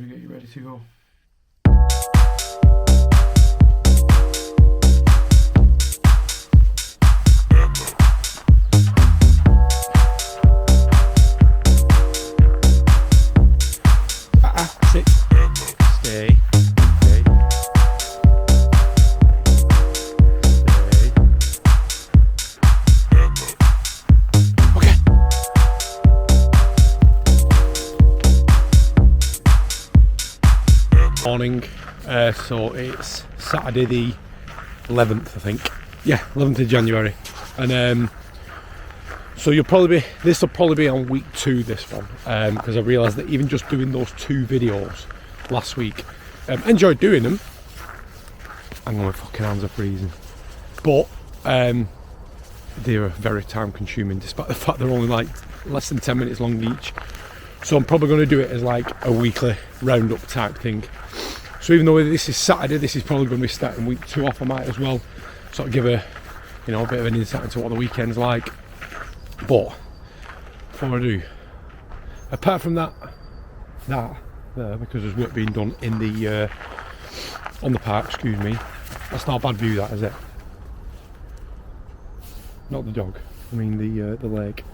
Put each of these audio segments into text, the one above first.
we get you ready to go. Sit. Stay. Stay. Okay. Morning. So it's Saturday the 11th, I think. Yeah, 11th of January. And so this will probably be on week 2, this one, because I realised that even just doing those 2 videos last week, enjoyed doing them. Hang on, my fucking hands are freezing. But they're very time consuming, despite the fact they're only like less than 10 minutes long each. So I'm probably going to do it as like a weekly roundup type thing. So even though this is Saturday, this is probably going to be starting week 2 off. I might as well sort of give a bit of an insight into what the weekend's like. But before I do, apart from that there, because there's work being done in the on the park, excuse me. That's not a bad view, that, is it? Not the dog. I mean the lake.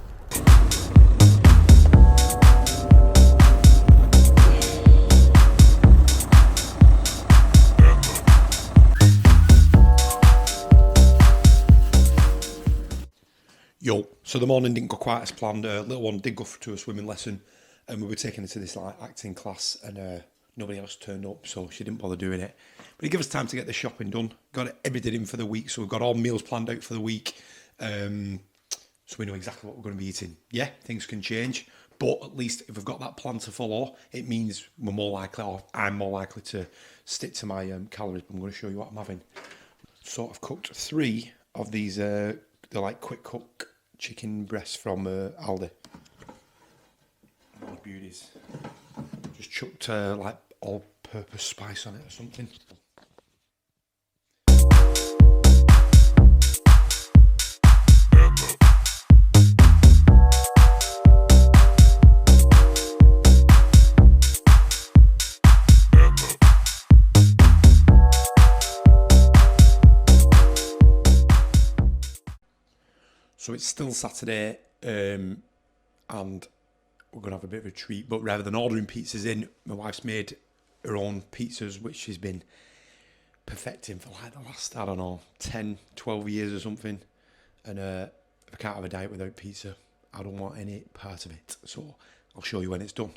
Yo, so the morning didn't go quite as planned. Little one did go to a swimming lesson, and we were taking her to this like acting class, and nobody else turned up, so she didn't bother doing it. But it gave us time to get the shopping done. Got everything in for the week, so we've got all meals planned out for the week. So we know exactly what we're going to be eating. Yeah, things can change, but at least if we've got that plan to follow, it means we're more likely, or I'm more likely to stick to my calories. I'm going to show you what I'm having. So I've cooked 3 of these. They're like quick cook chicken breasts from Aldi. Those beauties. Just chucked like all-purpose spice on it or something. So it's still Saturday, and we're going to have a bit of a treat. But rather than ordering pizzas in, my wife's made her own pizzas, which she's been perfecting for like the last, 10, 12 years or something. And if I can't have a diet without pizza, I don't want any part of it. So I'll show you when it's done.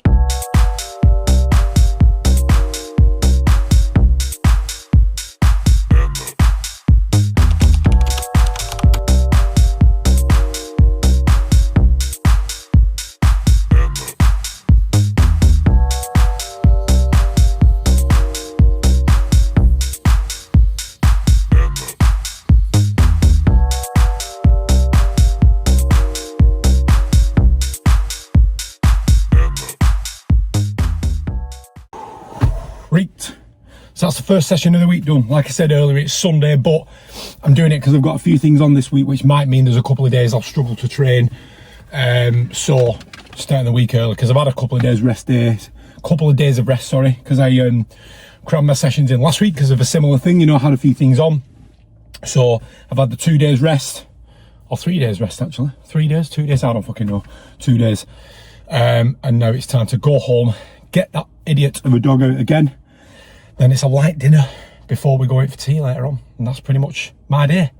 Right, so that's the first session of the week done. Like I said earlier, it's Sunday, but I'm doing it because I've got a few things on this week, which might mean there's a couple of days I'll struggle to train. So starting the week early, because I've had a couple of days of rest, because I crammed my sessions in last week because of a similar thing. I had a few things on. So I've had the 2 days rest, or 3 days rest actually. 3 days, 2 days, I don't fucking know. 2 days. And now it's time to go home, get that idiot of a dog out again. Then it's a light dinner before we go out for tea later on. And that's pretty much my day.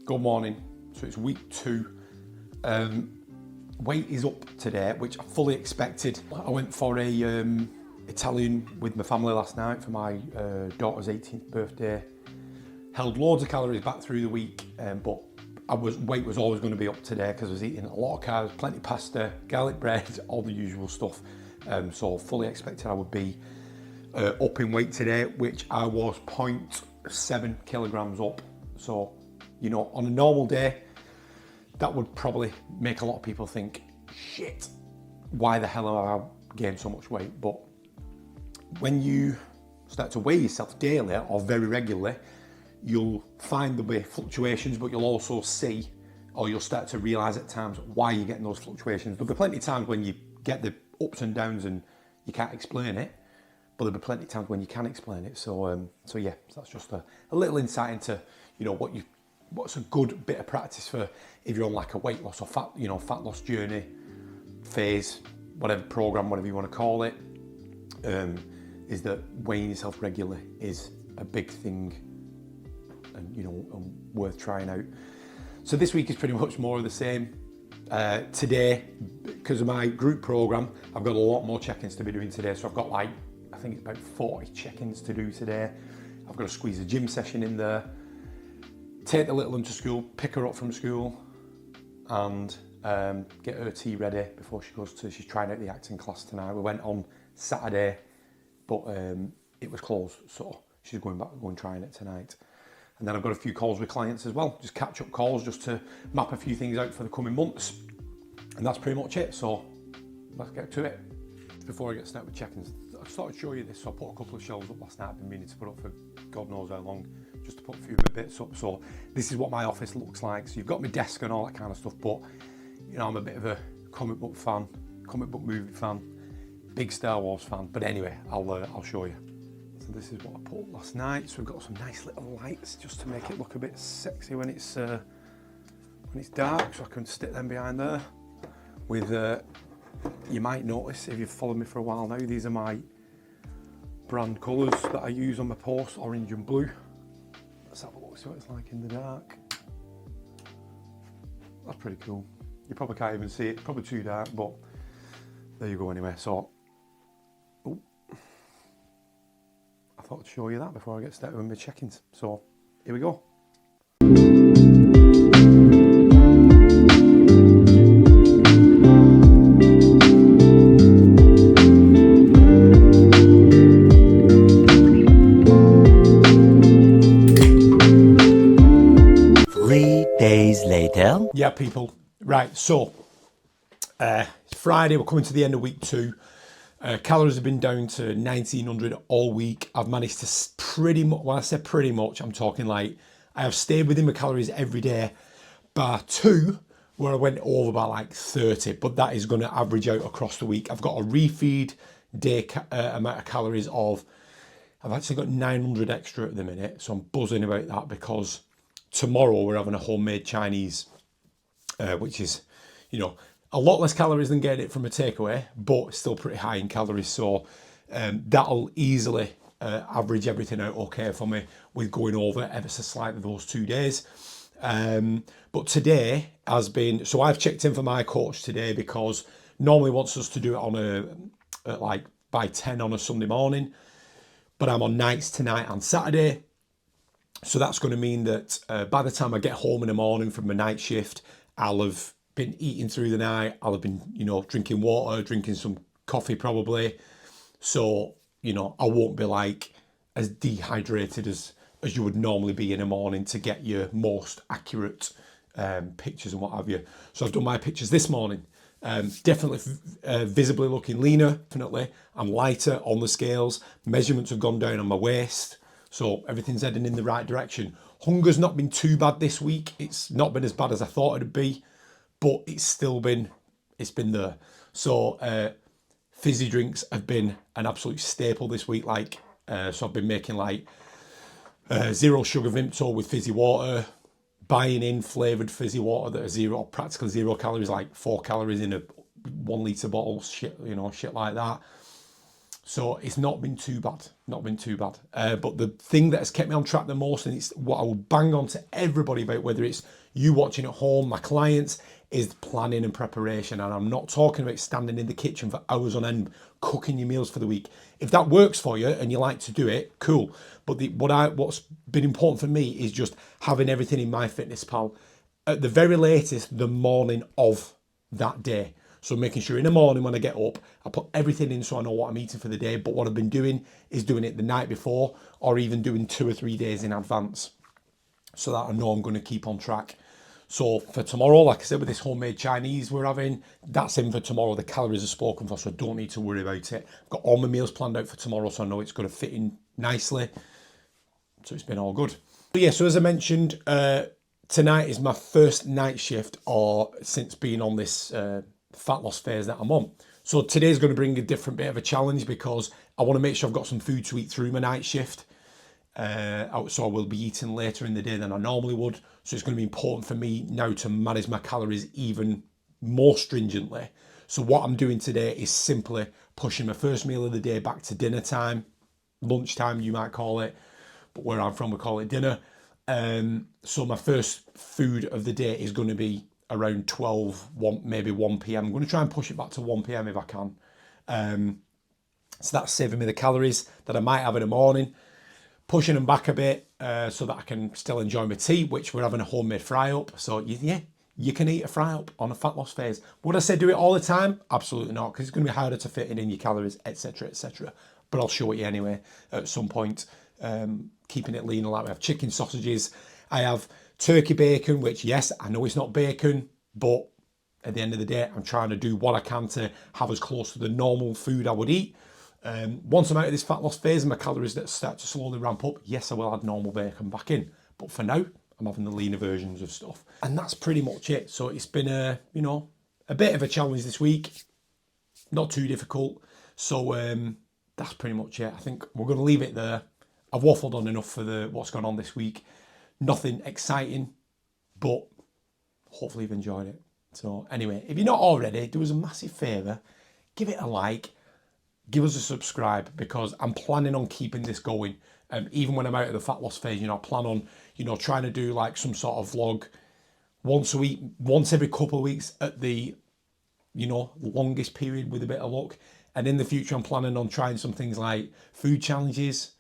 Good morning. So it's week 2. Weight is up today, which I fully expected. I went for a Italian with my family last night for my daughter's 18th birthday. Held loads of calories back through the week, but weight was always going to be up today because I was eating a lot of carbs, plenty of pasta, garlic bread, all the usual stuff. So fully expected I would be up in weight today, which I was 0.7 kilograms up. So, on a normal day, that would probably make a lot of people think shit, why the hell have I gained so much weight? But when you start to weigh yourself daily or very regularly, you'll find there'll be fluctuations, but you'll also see, or you'll start to realise at times why you're getting those fluctuations. There'll be plenty of times when you get the ups and downs and you can't explain it, but there'll be plenty of times when you can explain it. So yeah, so that's just a little insight into, you know, what's a good bit of practice for if you're on like a weight loss or fat loss journey, phase, whatever program, whatever you want to call it, is that weighing yourself regularly is a big thing, and you know, worth trying out. So this week is pretty much more of the same. Today, because of my group program, I've got a lot more check-ins to be doing today. So I've got like, I think it's about 40 check-ins to do today. I've got to squeeze a gym session in there, take the little one to school, pick her up from school, and get her tea ready before she goes to, she's trying out the acting class tonight. We went on Saturday, but it was closed, so she's going trying it tonight. And then I've got a few calls with clients as well, just catch-up calls, just to map a few things out for the coming months. And that's pretty much it, so let's get to it. Before I get started with check-ins, I just thought I'd show you this. So I put a couple of shelves up last night. I've been meaning to put up for God knows how long, just to put a few of my bits up. So this is what my office looks like. So you've got my desk and all that kind of stuff, but you know, I'm a bit of a comic book fan, comic book movie fan, big Star Wars fan. But anyway, I'll show you. So this is what I put up last night. So we've got some nice little lights just to make it look a bit sexy when it's dark. So I can stick them behind there. With you might notice if you've followed me for a while now, these are my brand colours that I use on my posts, orange and blue. Let's have a look, see what it's like in the dark. That's pretty cool. You probably can't even see it, probably too dark, but there you go anyway. So, I thought I'd show you that before I get started with my check-ins. So, here we go. Yeah, people. Right, so it's Friday, we're coming to the end of week 2. Calories have been down to 1900 all week. I've managed to pretty much, when I say pretty much, I'm talking like I have stayed within my calories every day, bar 2, where I went over by like 30, but that is going to average out across the week. I've got a refeed day amount of calories of, I've actually got 900 extra at the minute, so I'm buzzing about that because tomorrow we're having a homemade Chinese, which is, you know, a lot less calories than getting it from a takeaway, but still pretty high in calories. So that'll easily average everything out okay for me with going over ever so slightly those 2 days. But today has been, so I've checked in for my coach today because normally wants us to do it on like by 10 on a Sunday morning, but I'm on nights tonight and Saturday. So that's going to mean that by the time I get home in the morning from my night shift, I'll have been eating through the night. I'll have been, you know, drinking water, drinking some coffee probably. So, you know, I won't be like as dehydrated as you would normally be in the morning to get your most accurate pictures and what have you. So I've done my pictures this morning. Definitely visibly looking leaner, definitely. I'm lighter on the scales. Measurements have gone down on my waist. So everything's heading in the right direction. Hunger's not been too bad this week. It's not been as bad as I thought it'd be, but it's been there. So fizzy drinks have been an absolute staple this week. So I've been making like zero sugar Vimto with fizzy water, buying in flavoured fizzy water that are practically 0 calories, like 4 calories in a 1 litre bottle, shit like that. So it's not been too bad, but the thing that has kept me on track the most, and it's what I will bang on to everybody about, whether it's you watching at home, my clients, is planning and preparation. And I'm not talking about standing in the kitchen for hours on end, cooking your meals for the week. If that works for you and you like to do it, cool. But what's been important for me is just having everything in MyFitnessPal at the very latest, the morning of that day. So making sure in the morning when I get up, I put everything in so I know what I'm eating for the day. But what I've been doing is doing it the night before, or even doing 2 or 3 days in advance, so that I know I'm going to keep on track. So for tomorrow, like I said, with this homemade Chinese we're having, that's in for tomorrow. The calories are spoken for, so I don't need to worry about it. I've got all my meals planned out for tomorrow, so I know it's going to fit in nicely. So it's been all good. But yeah, so as I mentioned, tonight is my first night shift or since being on this fat loss phase that I'm on. So today's going to bring a different bit of a challenge because I want to make sure I've got some food to eat through my night shift. So I will be eating later in the day than I normally would. So it's going to be important for me now to manage my calories even more stringently. So what I'm doing today is simply pushing my first meal of the day back to dinner time, lunchtime you might call it, but where I'm from we call it dinner. So my first food of the day is going to be around 12, maybe 1 p.m. I'm going to try and push it back to 1 p.m. if I can. So that's saving me the calories that I might have in the morning, pushing them back a bit so that I can still enjoy my tea, which we're having a homemade fry up. So yeah, you can eat a fry up on a fat loss phase. Would I say do it all the time? Absolutely not, because it's going to be harder to fit in your calories, etc., etc. But I'll show it you anyway at some point. Keeping it lean, like we have chicken sausages. I have turkey bacon, which yes, I know it's not bacon, but at the end of the day, I'm trying to do what I can to have as close to the normal food I would eat. Once I'm out of this fat loss phase and my calories that start to slowly ramp up, yes, I will add normal bacon back in. But for now, I'm having the leaner versions of stuff. And that's pretty much it. So it's been a bit of a challenge this week. Not too difficult. So that's pretty much it. I think we're going to leave it there. I've waffled on enough for what's gone on this week. Nothing exciting, but hopefully you've enjoyed it. So anyway, if you're not already, do us a massive favour. Give it a like. Give us a subscribe because I'm planning on keeping this going. Even when I'm out of the fat loss phase, I plan on, trying to do like some sort of vlog once a week, once every couple of weeks at the, longest period with a bit of luck. And in the future, I'm planning on trying some things like food challenges,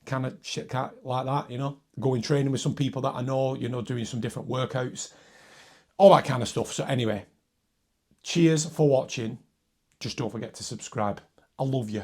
kind of shit like that, going training with some people that I know, doing some different workouts, all that kind of stuff. So anyway, cheers for watching. Just don't forget to subscribe. I love you.